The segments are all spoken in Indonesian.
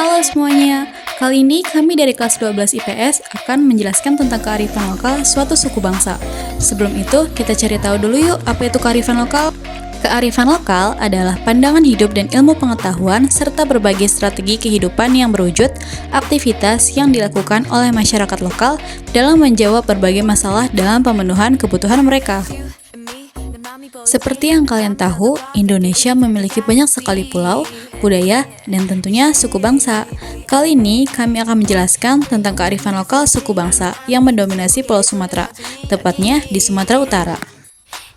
Halo semuanya, kali ini kami dari kelas 12 IPS akan menjelaskan tentang kearifan lokal suatu suku bangsa. Sebelum itu, kita cari tahu dulu yuk apa itu kearifan lokal. Kearifan lokal adalah pandangan hidup dan ilmu pengetahuan serta berbagai strategi kehidupan yang berwujud aktivitas yang dilakukan oleh masyarakat lokal dalam menjawab berbagai masalah dalam pemenuhan kebutuhan mereka. Seperti yang kalian tahu, Indonesia memiliki banyak sekali pulau, budaya, dan tentunya suku bangsa. Kali ini kami akan menjelaskan tentang kearifan lokal suku bangsa yang mendominasi Pulau Sumatera, tepatnya di Sumatera Utara.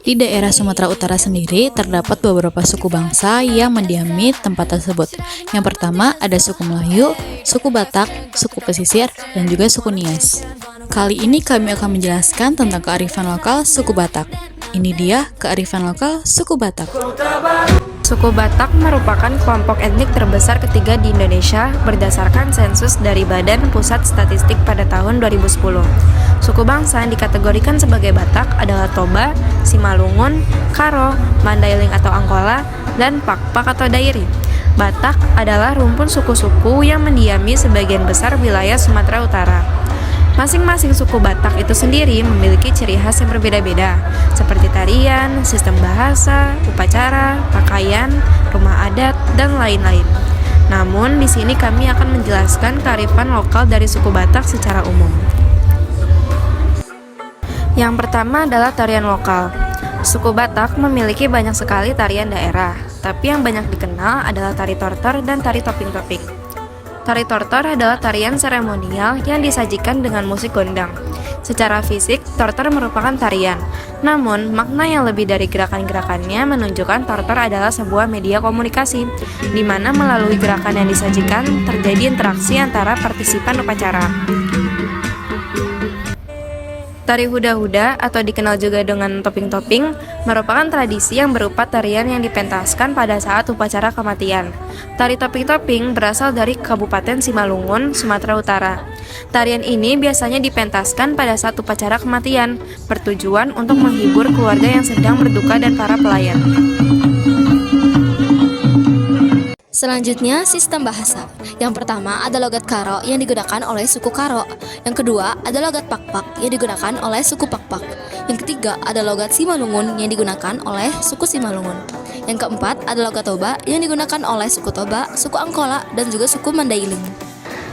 Di daerah Sumatera Utara sendiri terdapat beberapa suku bangsa yang mendiami tempat tersebut. Yang pertama ada suku Melayu, suku Batak, suku Pesisir, dan juga suku Nias. Kali ini kami akan menjelaskan tentang kearifan lokal suku Batak. Ini dia kearifan lokal suku Batak. Suku Batak merupakan kelompok etnik terbesar ketiga di Indonesia berdasarkan sensus dari Badan Pusat Statistik pada tahun 2010. Suku bangsa yang dikategorikan sebagai Batak adalah Toba, Simalungun, Karo, Mandailing atau Angkola, dan Pakpak atau Dairi. Batak adalah rumpun suku-suku yang mendiami sebagian besar wilayah Sumatera Utara. Masing-masing suku Batak itu sendiri memiliki ciri khas yang berbeda-beda, seperti tarian, sistem bahasa, upacara, pakaian, rumah adat, dan lain-lain. Namun, di sini kami akan menjelaskan kearifan lokal dari suku Batak secara umum. Yang pertama adalah tarian lokal. Suku Batak memiliki banyak sekali tarian daerah, tapi yang banyak dikenal adalah tari tortor dan tari toping-toping. Tari tortor adalah tarian seremonial yang disajikan dengan musik gondang. Secara fisik, tortor merupakan tarian. Namun, makna yang lebih dari gerakan-gerakannya menunjukkan tortor adalah sebuah media komunikasi, di mana melalui gerakan yang disajikan terjadi interaksi antara partisipan upacara. Tari huda-huda atau dikenal juga dengan toping-toping merupakan tradisi yang berupa tarian yang dipentaskan pada saat upacara kematian. Tari toping-toping berasal dari Kabupaten Simalungun, Sumatera Utara. Tarian ini biasanya dipentaskan pada saat upacara kematian, bertujuan untuk menghibur keluarga yang sedang berduka dan para pelayan. Selanjutnya, sistem bahasa. Yang pertama ada logat Karo yang digunakan oleh suku Karo. Yang kedua ada logat Pakpak yang digunakan oleh suku Pakpak. Yang ketiga ada logat Simalungun yang digunakan oleh suku Simalungun. Yang keempat ada logat Toba yang digunakan oleh suku Toba, suku Angkola, dan juga suku Mandailing.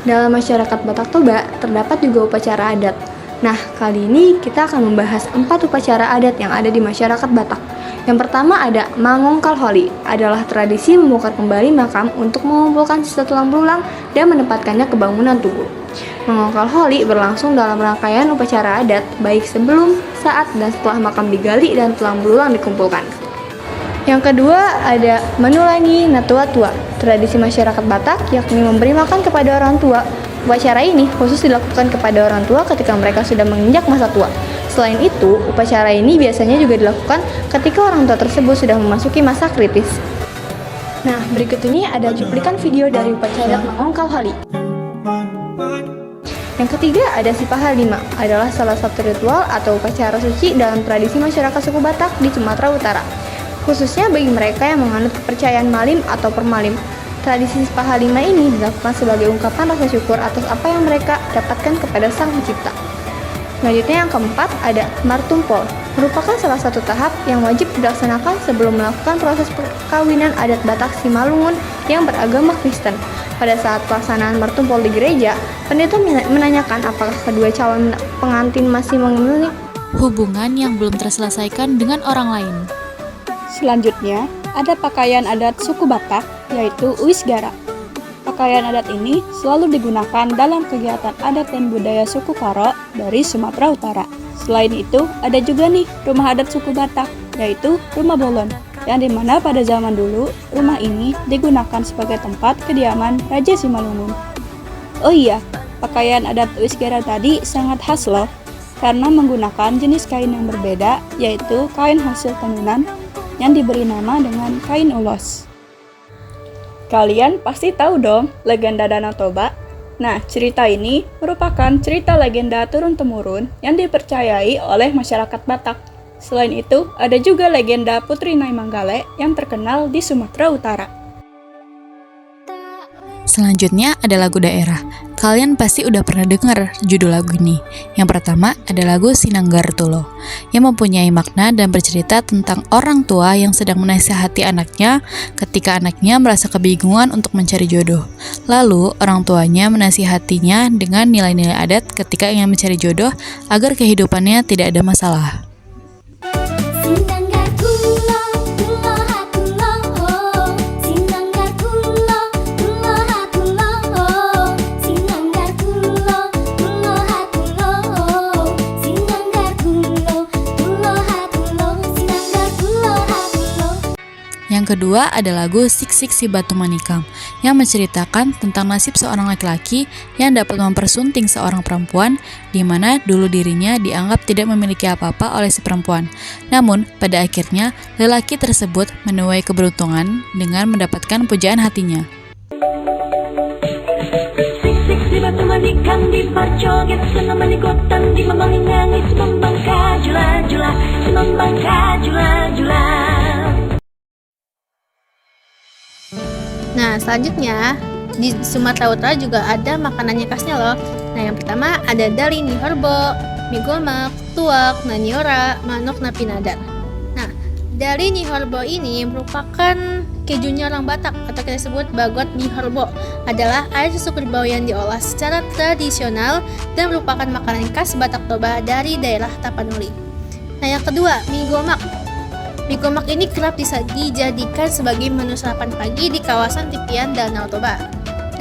Dalam masyarakat Batak Toba terdapat juga upacara adat. Nah, kali ini kita akan membahas 4 upacara adat yang ada di masyarakat Batak. Yang pertama ada Mangongkal Holi, adalah tradisi membongkar kembali makam untuk mengumpulkan sisa tulang belulang dan menempatkannya ke bangunan tugu. Mangongkal Holi berlangsung dalam rangkaian upacara adat, baik sebelum, saat, dan setelah makam digali dan tulang belulang dikumpulkan. Yang kedua ada Menulangi Natua Tua, tradisi masyarakat Batak yakni memberi makan kepada orang tua. Upacara ini khusus dilakukan kepada orang tua ketika mereka sudah menginjak masa tua. Selain itu, upacara ini biasanya juga dilakukan ketika orang tua tersebut sudah memasuki masa kritis. Nah, berikut ini ada cuplikan video dari upacara Mangongkal Holi. Yang ketiga ada Sipaha Lima, adalah salah satu ritual atau upacara suci dalam tradisi masyarakat suku Batak di Sumatera Utara, khususnya bagi mereka yang menganut kepercayaan malim atau permalim. Tradisi Sipaha Lima ini dilakukan sebagai ungkapan rasa syukur atas apa yang mereka dapatkan kepada Sang Pencipta. Selanjutnya yang keempat ada Martumpol, merupakan salah satu tahap yang wajib dilaksanakan sebelum melakukan proses perkawinan adat Batak Simalungun yang beragama Kristen. Pada saat pelaksanaan Martumpol di gereja, pendeta menanyakan apakah kedua calon pengantin masih memiliki Hubungan yang belum terselesaikan dengan orang lain. Selanjutnya, ada pakaian adat suku Batak, yaitu Uisgara. Pakaian adat ini selalu digunakan dalam kegiatan adat dan budaya suku Karo dari Sumatera Utara. Selain itu, ada juga nih rumah adat suku Batak, yaitu Rumah Bolon, yang dimana pada zaman dulu, rumah ini digunakan sebagai tempat kediaman Raja Simalungun. Oh iya, pakaian adat Uisgara tadi sangat khas loh, karena menggunakan jenis kain yang berbeda, yaitu kain hasil tenunan yang diberi nama dengan kain ulos. Kalian pasti tahu dong legenda Danau Toba. Nah, cerita ini merupakan cerita legenda turun-temurun yang dipercayai oleh masyarakat Batak. Selain itu, ada juga legenda Putri Nai Manggale yang terkenal di Sumatera Utara. Selanjutnya ada lagu daerah. Kalian pasti udah pernah dengar judul lagu ini. Yang pertama ada lagu Sinanggar Tulo, yang mempunyai makna dan bercerita tentang orang tua yang sedang menasihati anaknya ketika anaknya merasa kebingungan untuk mencari jodoh. Lalu orang tuanya menasihatinya dengan nilai-nilai adat ketika ingin mencari jodoh agar kehidupannya tidak ada masalah. Sinanggar tulo, tulo ha tulo, Sinanggar tulo, tulo ha tulo, Sinanggar tulo, tulo ha tulo, Sinanggar tulo, tulo ha tulo, Sinanggar tulo ha tulo. Yang kedua ada lagu Siksik Si Batu Manikam, yang menceritakan tentang nasib seorang laki-laki yang dapat mempersunting seorang perempuan, di mana dulu dirinya dianggap tidak memiliki apa-apa oleh si perempuan. Namun, pada akhirnya, lelaki tersebut menuai keberuntungan dengan mendapatkan pujaan hatinya. Siksik si batu manikam di parjoget, senang manikotan di membangi nangis, membangka jula-jula, membangka jula-jula. Nah, selanjutnya di Sumatera Utara juga ada makanannya khasnya loh. Nah, yang pertama ada dali nihorbo, mie gomak, tuak, naniora, manok napinadar. Nah, dali nihorbo ini merupakan kejunya orang Batak atau kita sebut bagot nihorbo. Adalah air susu kerbau yang diolah secara tradisional dan merupakan makanan khas Batak Toba dari daerah Tapanuli. Nah, yang kedua, mie gomak. Mie gomak ini kerap dijadikan sebagai menu sarapan pagi di kawasan tepian Danau Toba.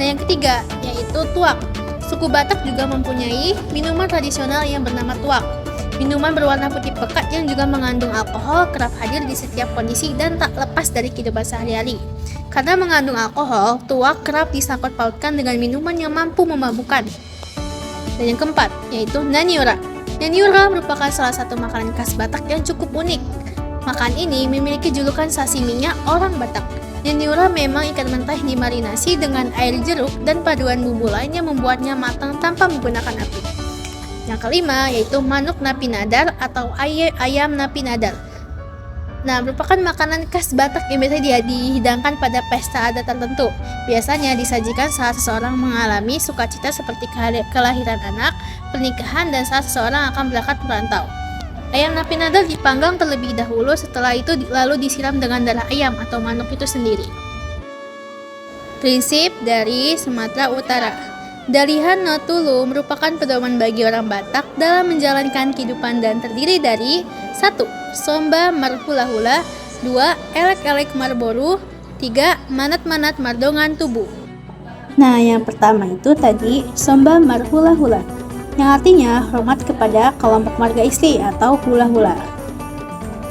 Nah, yang ketiga yaitu tuak. Suku Batak juga mempunyai minuman tradisional yang bernama tuak. Minuman berwarna putih pekat yang juga mengandung alkohol kerap hadir di setiap kondisi dan tak lepas dari kehidupan sehari-hari. Karena mengandung alkohol, tuak kerap disangkut pautkan dengan minuman yang mampu memabukkan. Dan yang keempat yaitu naniora. Naniora merupakan salah satu makanan khas Batak yang cukup unik. Makan ini memiliki julukan sashiminya orang Batak. Naniora memang ikan mentah yang dimarinasi dengan air jeruk dan paduan bumbu lainnya membuatnya matang tanpa menggunakan api. Yang kelima yaitu manuk napinadar atau ayam napinadar. Nah, merupakan makanan khas Batak yang biasa dihidangkan pada pesta adat tertentu. Biasanya disajikan saat seseorang mengalami sukacita seperti kelahiran anak, pernikahan, dan saat seseorang akan berangkat merantau. Ayam napinadar dipanggang terlebih dahulu, setelah itu lalu disiram dengan darah ayam atau manuk itu sendiri. Prinsip dari Sumatera Utara. Dalihan no tulu merupakan pedoman bagi orang Batak dalam menjalankan kehidupan dan terdiri dari 1. Somba marhula-hula, 2. Elek-elek marboru, 3. Manat-manat mardongan tubuh. Nah, yang pertama itu tadi Somba Marhula-hula, yang artinya hormat kepada kelompok marga istri atau hula-hula.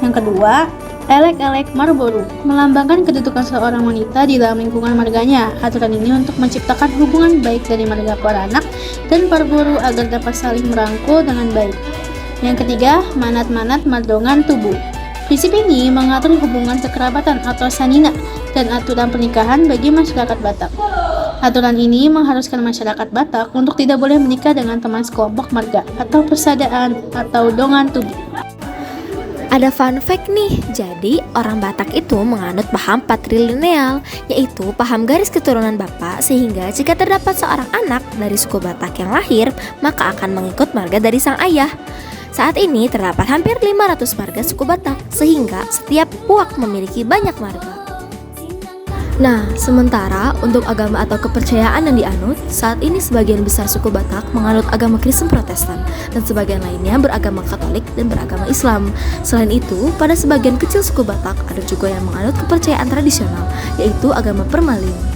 Yang kedua, elek-elek marboru, melambangkan kedudukan seorang wanita di dalam lingkungan marganya. Aturan ini untuk menciptakan hubungan baik dari marga para anak dan parboru agar dapat saling merangkul dengan baik. Yang ketiga, manat-manat mardongan tubuh. Prinsip ini mengatur hubungan kekerabatan atau sanina dan aturan pernikahan bagi masyarakat Batak. Aturan ini mengharuskan masyarakat Batak untuk tidak boleh menikah dengan teman sekelompok marga atau persadaan atau dongan tubuh. Ada fun fact nih, jadi orang Batak itu menganut paham patrilineal, yaitu paham garis keturunan bapak, sehingga jika terdapat seorang anak dari suku Batak yang lahir, maka akan mengikut marga dari sang ayah. Saat ini terdapat hampir 500 marga suku Batak, sehingga setiap puak memiliki banyak marga. Nah, sementara untuk agama atau kepercayaan yang dianut, saat ini sebagian besar suku Batak menganut agama Kristen Protestan, dan sebagian lainnya beragama Katolik dan beragama Islam. Selain itu, pada sebagian kecil suku Batak ada juga yang menganut kepercayaan tradisional, yaitu agama Permalin.